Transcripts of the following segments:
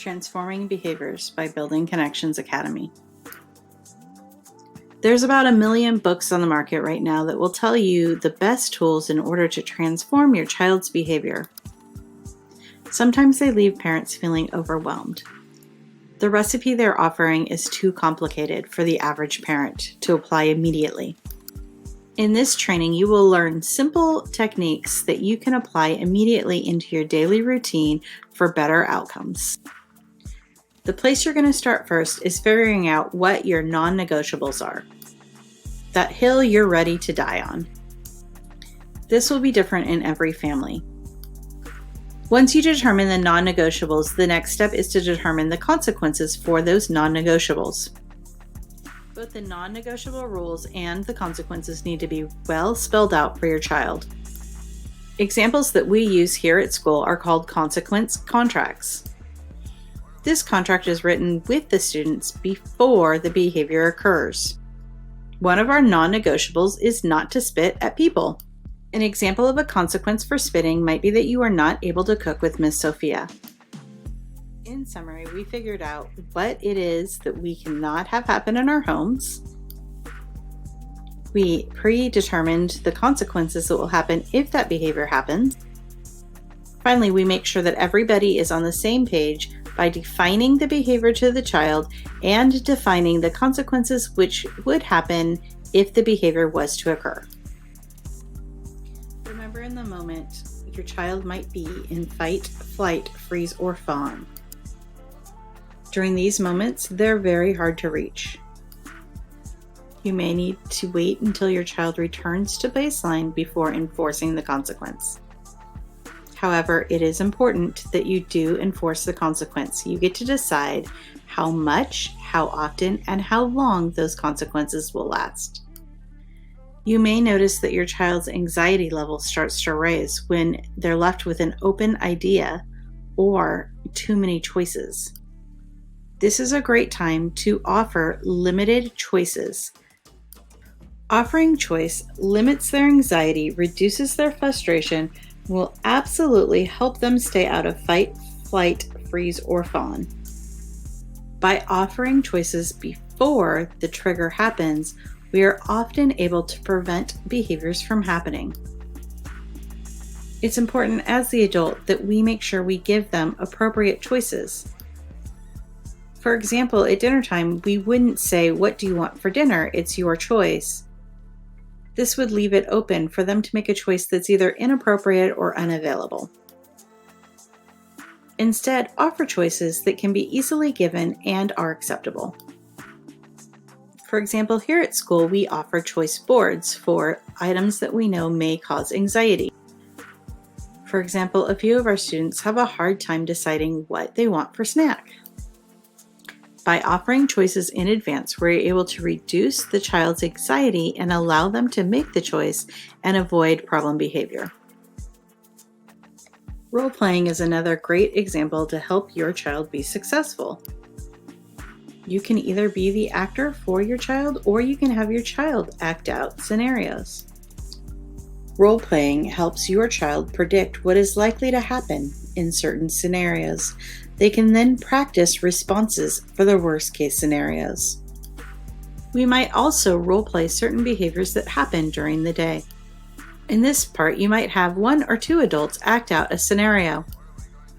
Transforming Behaviors by Building Connections Academy. There's about 1 million books on the market right now that will tell you the best tools in order to transform your child's behavior. Sometimes they leave parents feeling overwhelmed. The recipe they're offering is too complicated for the average parent to apply immediately. In this training, you will learn simple techniques that you can apply immediately into your daily routine for better outcomes. The place you're going to start first is figuring out what your non-negotiables are. That hill you're ready to die on. This will be different in every family. Once you determine the non-negotiables, the next step is to determine the consequences for those non-negotiables. Both the non-negotiable rules and the consequences need to be well spelled out for your child. Examples that we use here at school are called consequence contracts. This contract is written with the students before the behavior occurs. One of our non-negotiables is not to spit at people. An example of a consequence for spitting might be that you are not able to cook with Miss Sophia. In summary, we figured out what it is that we cannot have happen in our homes. We predetermined the consequences that will happen if that behavior happens. Finally, we make sure that everybody is on the same page by defining the behavior to the child and defining the consequences which would happen if the behavior was to occur. Remember, in the moment, your child might be in fight, flight, freeze, or fawn. During these moments, they're very hard to reach. You may need to wait until your child returns to baseline before enforcing the consequence. However, it is important that you do enforce the consequence. You get to decide how much, how often, and how long those consequences will last. You may notice that your child's anxiety level starts to rise when they're left with an open idea or too many choices. This is a great time to offer limited choices. Offering choice limits their anxiety, reduces their frustration, will absolutely help them stay out of fight, flight, freeze, or fawn. By offering choices before the trigger happens, we are often able to prevent behaviors from happening. It's important as the adult that we make sure we give them appropriate choices. For example, at dinner time, we wouldn't say, "What do you want for dinner? It's your choice." This would leave it open for them to make a choice that's either inappropriate or unavailable. Instead, offer choices that can be easily given and are acceptable. For example, here at school, we offer choice boards for items that we know may cause anxiety. For example, a few of our students have a hard time deciding what they want for snack. By offering choices in advance, we're able to reduce the child's anxiety and allow them to make the choice and avoid problem behavior. Role-playing is another great example to help your child be successful. You can either be the actor for your child or you can have your child act out scenarios. Role-playing helps your child predict what is likely to happen in certain scenarios. They can then practice responses for the worst-case scenarios. We might also role-play certain behaviors that happen during the day. In this part, you might have 1 or 2 adults act out a scenario.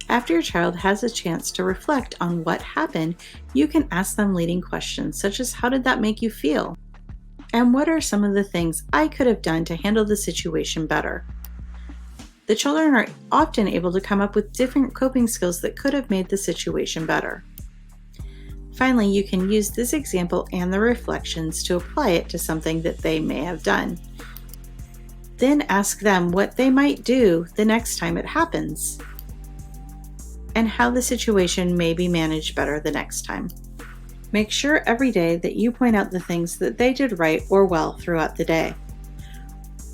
After your child has a chance to reflect on what happened, you can ask them leading questions such as, "How did that make you feel? And what are some of the things I could have done to handle the situation better?" The children are often able to come up with different coping skills that could have made the situation better. Finally, you can use this example and the reflections to apply it to something that they may have done. Then ask them what they might do the next time it happens, and how the situation may be managed better the next time. Make sure every day that you point out the things that they did right or well throughout the day.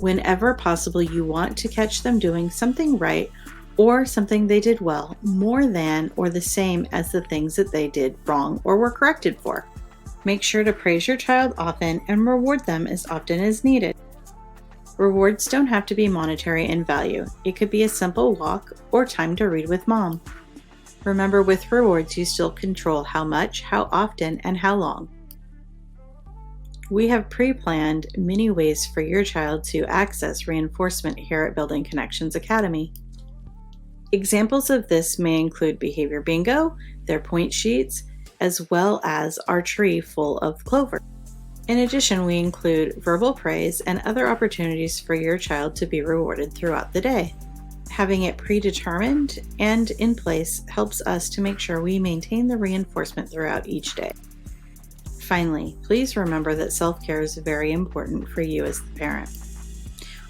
Whenever possible, you want to catch them doing something right or something they did well, more than or the same as the things that they did wrong or were corrected for. Make sure to praise your child often and reward them as often as needed. Rewards don't have to be monetary in value. It could be a simple walk or time to read with mom. Remember, with rewards, you still control how much, how often, and how long. We have pre-planned many ways for your child to access reinforcement here at Building Connections Academy. Examples of this may include behavior bingo, their point sheets, as well as our tree full of clover. In addition, we include verbal praise and other opportunities for your child to be rewarded throughout the day. Having it predetermined and in place helps us to make sure we maintain the reinforcement throughout each day. Finally, please remember that self-care is very important for you as the parent.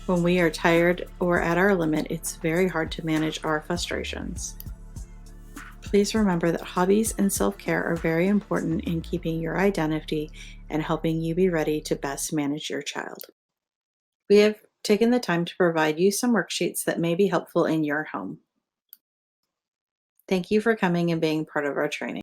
When we are tired or at our limit, it's very hard to manage our frustrations. Please remember that hobbies and self-care are very important in keeping your identity and helping you be ready to best manage your child. We have taken the time to provide you some worksheets that may be helpful in your home. Thank you for coming and being part of our training.